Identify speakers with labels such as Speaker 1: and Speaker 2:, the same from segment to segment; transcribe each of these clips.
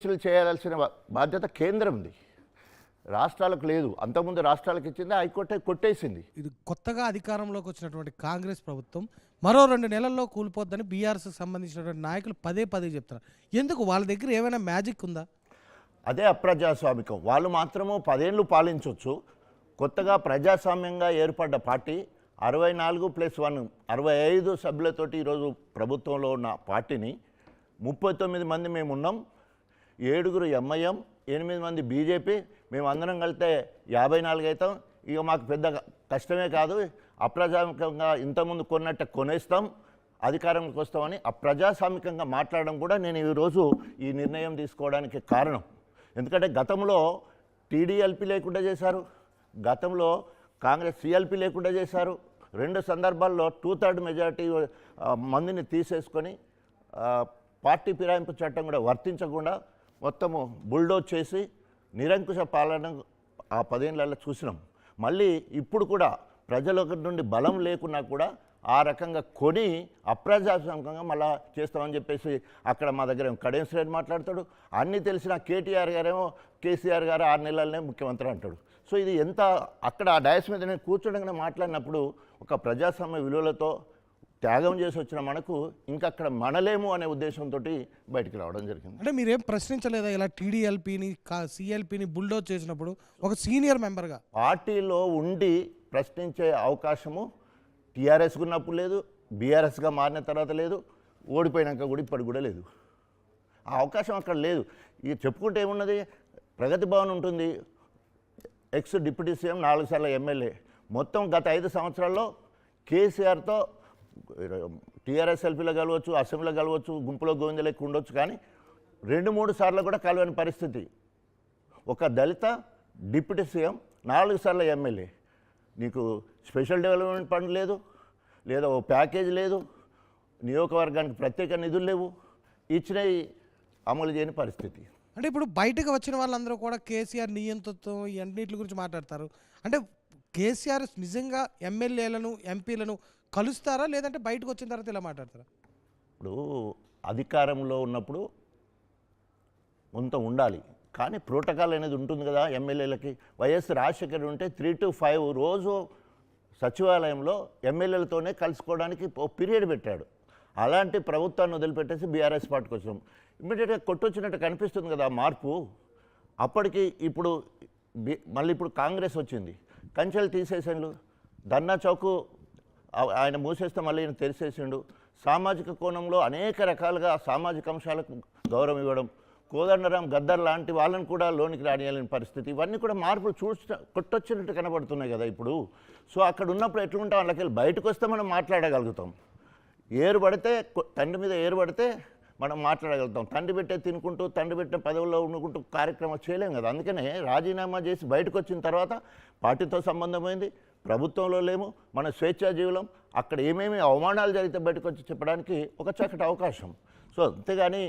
Speaker 1: చేయాల్సిన బాధ్యత కేంద్రంది, రాష్ట్రాలకు లేదు. అంతకుముందు రాష్ట్రాలకు ఇచ్చింది, హైకోర్టే కొట్టేసింది.
Speaker 2: ఇది కొత్తగా అధికారంలోకి వచ్చినటువంటి కాంగ్రెస్ ప్రభుత్వం మరో 2 నెలల్లో కూలిపోద్దని బీఆర్ఎస్కి సంబంధించినటువంటి నాయకులు పదే పదే చెప్తారు. ఎందుకు వాళ్ళ దగ్గర ఏమైనా మ్యాజిక్ ఉందా?
Speaker 1: అదే అప్రజాస్వామికం. వాళ్ళు మాత్రము 10 ఏళ్ళు పాలించవచ్చు. కొత్తగా ప్రజాస్వామ్యంగా ఏర్పడ్డ పార్టీ 64+1 65 సభ్యులతోటి ఈరోజు ప్రభుత్వంలో ఉన్న పార్టీని 39 మంది మేము ఉన్నాం, 7 ఎంఐఎం, 8 మంది బీజేపీ, మేము అందరం కలిస్తే 54 అవుతాం. ఇక మాకు పెద్ద కష్టమే కాదు, అప్రజాస్వామికంగా ఇంతకుముందు కొన్నట్టే కొనేస్తాం, అధికారంలోకి వస్తామని అప్రజాస్వామికంగా మాట్లాడడం కూడా నేను ఈరోజు ఈ నిర్ణయం తీసుకోవడానికి కారణం. ఎందుకంటే గతంలో టీడీఎల్పీ లేకుండా చేశారు, గతంలో కాంగ్రెస్ సిఎల్పీ లేకుండా చేశారు. 2 సందర్భాల్లో 2/3 మెజారిటీ మందిని తీసేసుకొని పార్టీ ఫిరాయింపు చట్టం కూడా వర్తించకుండా మొత్తము బుల్డోజ్ చేసి నిరంకుశ పాలన ఆ 10 ఏళ్లలో చూసినాం. మళ్ళీ ఇప్పుడు కూడా ప్రజల నుండి బలం లేకున్నా కూడా ఆ రకంగా కొని అప్రజాస్వామికంగా మళ్ళా చేస్తామని చెప్పేసి అక్కడ మా దగ్గర కడియం శ్రేణి మాట్లాడతాడు. అన్నీ తెలిసిన కేటీఆర్ గారేమో కేసీఆర్ గారు 6 నెలలనే ముఖ్యమంత్రి అంటాడు. సో ఇది ఎంత అక్కడ ఆ డయాస్ మీద నేను కూర్చోడంగానే మాట్లాడినప్పుడు ఒక ప్రజాస్వామ్య విలువలతో త్యాగం చేసి వచ్చిన మనకు ఇంకా అక్కడ మనలేము అనే ఉద్దేశంతో బయటికి రావడం జరిగింది.
Speaker 2: అంటే మీరేం ప్రశ్నించలేదా ఇలా టీడీఎల్పీని సిఎల్పీని బుల్డోజ్ చేసినప్పుడు ఒక సీనియర్ మెంబర్గా?
Speaker 1: పార్టీలో ఉండి ప్రశ్నించే అవకాశము టీఆర్ఎస్కి ఉన్నప్పుడు లేదు, బీఆర్ఎస్గా మారిన తర్వాత లేదు, ఓడిపోయినాక కూడా ఇప్పటికి కూడా లేదు. ఆ అవకాశం అక్కడ లేదు. ఇక చెప్పుకుంటే ఏమున్నది, ప్రగతి భవన్ ఉంటుంది, ఎక్స్ డిప్యూటీ సీఎం, 4 సార్లు ఎమ్మెల్యే, మొత్తం గత 5 సంవత్సరాల్లో కేసీఆర్తో టీఆర్ఎస్ ఎల్పీలో కలవచ్చు, అసెంబ్లీలో కలవచ్చు, గుంపులో గోవిందలెక్కి ఉండొచ్చు, కానీ 2-3 సార్లు కూడా కలవని పరిస్థితి. ఒక దళిత డిప్యూటీ సీఎం, 4 సార్లు ఎమ్మెల్యే, నీకు స్పెషల్ డెవలప్మెంట్ ఫండ్ లేదు, లేదా ఓ ప్యాకేజ్ లేదు, నియోజకవర్గానికి ప్రత్యేక నిధులు లేవు, ఇచ్చినవి అమలు చేయని పరిస్థితి.
Speaker 2: అంటే ఇప్పుడు బయటకు వచ్చిన వాళ్ళందరూ కూడా కేసీఆర్ నియంత్రణతో అన్నింటి గురించి మాట్లాడతారు. అంటే కేసీఆర్ నిజంగా ఎమ్మెల్యేలను ఎంపీలను కలుస్తారా, లేదంటే బయటకు వచ్చిన తర్వాత ఇలా మాట్లాడతారా?
Speaker 1: ఇప్పుడు అధికారంలో ఉన్నప్పుడు కొంత ఉండాలి, కానీ ప్రోటోకాల్ అనేది ఉంటుంది కదా ఎమ్మెల్యేలకి. వైఎస్ రాజశేఖర్ ఉంటే 3 to 5 రోజు సచివాలయంలో ఎమ్మెల్యేలతోనే కలుసుకోవడానికి పీరియడ్ పెట్టాడు. అలాంటి ప్రభుత్వాన్ని వదిలిపెట్టేసి బీఆర్ఎస్ పార్టీకి వచ్చినాం. ఇమ్మీడియట్గా కొట్టొచ్చినట్టు కనిపిస్తుంది కదా మార్పు. అప్పటికి ఇప్పుడు మళ్ళీ ఇప్పుడు కాంగ్రెస్ వచ్చింది, కంచెలు తీసేసిండు, ధర్నా చౌకు ఆయన మూసేస్తే మళ్ళీ ఈయన తెరిసేసిండు. సామాజిక కోణంలో అనేక రకాలుగా సామాజిక అంశాలకు గౌరవం ఇవ్వడం, కోదండరాం గద్దర్ లాంటి వాళ్ళని కూడా లోనికి రానియాలని పరిస్థితి, ఇవన్నీ కూడా మార్పులు కొట్టొచ్చినట్టు కనబడుతున్నాయి కదా ఇప్పుడు. సో అక్కడ ఉన్నప్పుడు ఎట్లుంటాం, వాళ్ళకి వెళ్ళి బయటకు వస్తే మనం మాట్లాడగలుగుతాం. ఏరు పడితే తండ్రి మీద ఏరు పడితే మనం మాట్లాడగలుగుతాం. తండ్రి పెట్టే తినుకుంటూ తండ్రి పెట్టిన పదవుల్లో ఉండుకుంటూ కార్యక్రమం చేయలేం కదా. అందుకనే రాజీనామా చేసి బయటకు వచ్చిన తర్వాత పార్టీతో సంబంధమైంది, ప్రభుత్వంలో లేము, మన స్వేచ్ఛాజీవులం, అక్కడ ఏమేమి అవమానాలు జరిగితే బయటకు వచ్చి చెప్పడానికి ఒక చక్కటి అవకాశం. సో అంతేగాని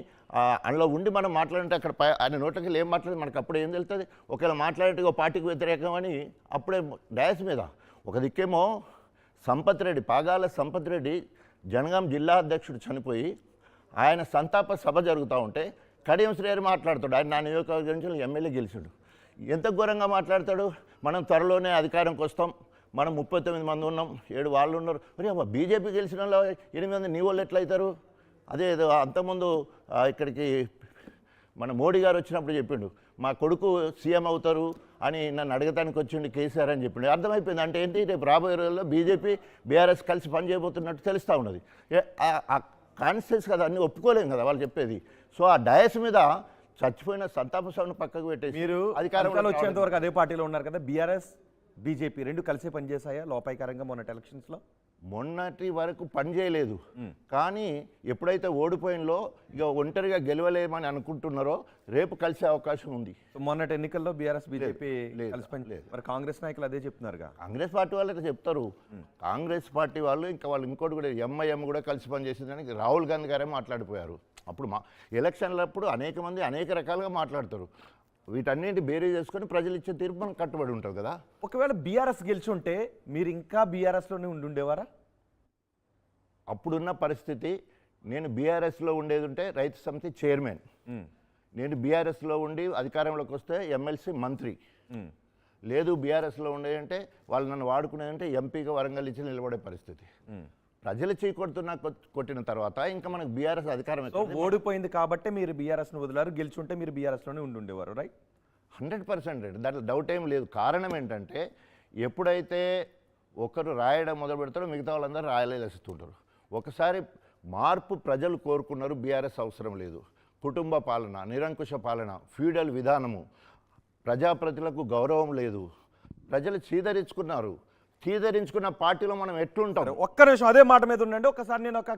Speaker 1: అందులో ఉండి మనం మాట్లాడితే అక్కడ ఆయన నోట్లకి ఏం మాట్లాడి మనకు అప్పుడు ఏం తెలుస్తుంది. ఒకవేళ మాట్లాడితే ఒక పార్టీకి వ్యతిరేకం అని అప్పుడే డయాస్ మీద ఒక దిక్కేమో సంపత్ రెడ్డి, పాగాల సంపత్ రెడ్డి జనగాం జిల్లా అధ్యక్షుడు చనిపోయి ఆయన సంతాప సభ జరుగుతూ ఉంటే కడియం శ్రేయర్ మాట్లాడతాడు, ఆయన నా నియోజకవర్గం నుంచి ఎమ్మెల్యే గెలిచాడు. ఎంత ఘోరంగా మాట్లాడతాడు, మనం త్వరలోనే అధికారంకి వస్తాం, మనం 39 మంది ఉన్నాం, 7 వాళ్ళు ఉన్నారు, మరి బీజేపీ గెలిచిన 8 మంది నీ వాళ్ళు ఎట్లయితారు? అదే అంతకుముందు ఇక్కడికి మన మోడీ గారు వచ్చినప్పుడు చెప్పిండు, మా కొడుకు సీఎం అవుతారు అని నన్ను అడగటానికి వచ్చిండు కేసీఆర్ అని చెప్పిండు. అర్థమైపోయింది అంటే ఏంటి, రేపు రాబోయే రోజుల్లో బీజేపీ బీఆర్ఎస్ కలిసి పనిచేయబోతున్నట్టు తెలుస్తూ ఉన్నది. కాన్స్టిట్యూన్స్ కదా, అన్నీ ఒప్పుకోలేము కదా వాళ్ళు చెప్పేది. సో ఆ డయాస్ మీద చచ్చిపోయిన సంతాప సభను పక్కకు పెట్టేసి
Speaker 3: మీరు అధికారంలో వచ్చేంత వరకు అదే పార్టీలో ఉన్నారు కదా, బీఆర్ఎస్ బీజేపీ 2 కలిసే పనిచేశాయా లోపాయికారంగా మొన్నటి ఎలక్షన్స్లో?
Speaker 1: మొన్నటి వరకు పనిచేయలేదు, కానీ ఎప్పుడైతే ఓడిపోయినలో ఇక ఒంటరిగా గెలవలేమని అనుకుంటున్నారో రేపు కలిసే అవకాశం ఉంది.
Speaker 3: మొన్నటి ఎన్నికల్లో బీఆర్ఎస్ బీజేపీ కలిసి పనిలేదు, మరి కాంగ్రెస్ నాయకులు అదే చెప్తున్నారుగా.
Speaker 1: కాంగ్రెస్ పార్టీ వాళ్ళు చెప్తారు, కాంగ్రెస్ పార్టీ వాళ్ళు ఇంకా వాళ్ళు ఇంకోటి కూడా ఎంఐఎం కూడా కలిసి పనిచేసిందని రాహుల్ గాంధీ గారే మాట్లాడిపోయారు. అప్పుడు ఎలక్షన్లప్పుడు అనేక మంది అనేక రకాలుగా మాట్లాడతారు. వీటన్నింటి బేరీ చేసుకొని ప్రజలు ఇచ్చే తీర్పు మనం కట్టుబడి ఉంటుంది కదా.
Speaker 3: ఒకవేళ బీఆర్ఎస్ గెలిచి ఉంటే మీరు ఇంకా బీఆర్ఎస్లోనే ఉండేవారా?
Speaker 1: అప్పుడున్న పరిస్థితి, నేను బీఆర్ఎస్లో ఉండేది ఉంటే రైతు సమితి చైర్మన్, నేను బీఆర్ఎస్లో ఉండి అధికారంలోకి వస్తే ఎమ్మెల్సీ మంత్రి, లేదు బీఆర్ఎస్లో ఉండేదంటే వాళ్ళు నన్ను వాడుకునేదంటే ఎంపీగా వరంగల్ ఇచ్చి నిలబడే పరిస్థితి. ప్రజలు కొట్టిన తర్వాత ఇంకా మనకు బీఆర్ఎస్ అధికారం
Speaker 3: సో ఓడిపోయింది కాబట్టి మీరు బీఆర్ఎస్ను వదిలారు, గెలుచుంటే మీరు బీఆర్ఎస్లోనే ఉండేవారు, రైట్?
Speaker 1: 100% దాంట్లో డౌట్ ఏం లేదు. కారణం ఏంటంటే ఎప్పుడైతే ఒకరు రాయడం మొదలు పెడతారో మిగతా వాళ్ళందరూ రాయలేస్తుంటారు. ఒకసారి మార్పు ప్రజలు కోరుకున్నారు, బీఆర్ఎస్ అవసరం లేదు. కుటుంబ పాలన, నిరంకుశ పాలన, ఫ్యూడల్ విధానము, ప్రజాప్రతినిధులకు గౌరవం లేదు, ప్రజలు చీదరించుకున్నారు. చీదరించుకున్న పార్టీలో మనం ఎట్లుంటాం?
Speaker 3: ఒక్క నిమిషం అదే మాట మీద ఉండండి. ఒకసారి నేను ఒక